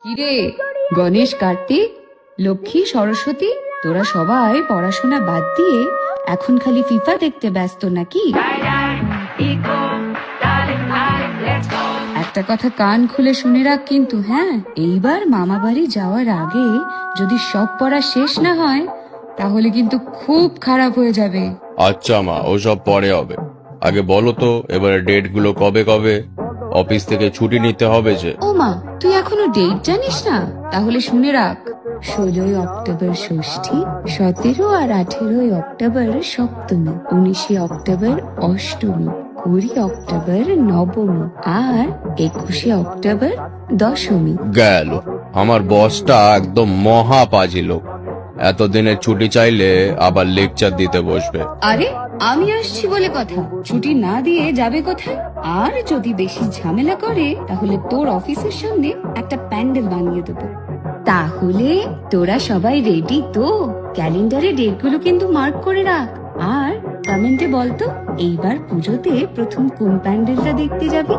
কিরে, গণেশ, কার্তিক, লক্ষ্মী, সরস্বতী, তোরা সবাই পড়াশোনা বাদ দিয়ে এখন খালি ফিফা দেখতে ব্যস্ত নাকি? একটা কথা কান খুলে শুনে রাখ কিন্তু, হ্যাঁ, এইবার মামা বাড়ি যাওয়ার আগে যদি সব পড়া শেষ না হয় তাহলে কিন্তু খুব খারাপ হয়ে যাবে। আচ্ছা মা, ওসব পরে হবে। আগে বলো তো এবারে ডেট গুলো কবে কবে? অফিস থেকে ছুটি নিতে হবে যে। ও মা, তুই এখনো ডেট জানিস না? তাহলে শুনে রাখ, 16ই অক্টোবর ষষ্ঠী, 17 আর 18 অক্টোবর সপ্তমী, 19 অক্টোবর অষ্টমী, 20 অক্টোবর নবমী আর 21 অক্টোবর দশমী। গেল, আমার বসটা একদম মহা পাজি লোক। এতদিনের ছুটি চাইলে আবার লেকচার দিতে বসবে। আরে আমি আসছি বলে কথা, ছুটি না দিয়ে যাবে কোথায়? আর যদি বেশি ঝামেলা করে তাহলে তোর অফিসের সামনে একটা প্যান্ডেল বানিয়ে দেবো। তাহলে তোরা সবাই রেডি তো? ক্যালেন্ডারে ডেটগুলো কিন্তু মার্ক করে রাখ। আর কমেন্টে বলতো এইবার পুজোতে প্রথম কোন প্যান্ডেলটা দেখতে যাবি।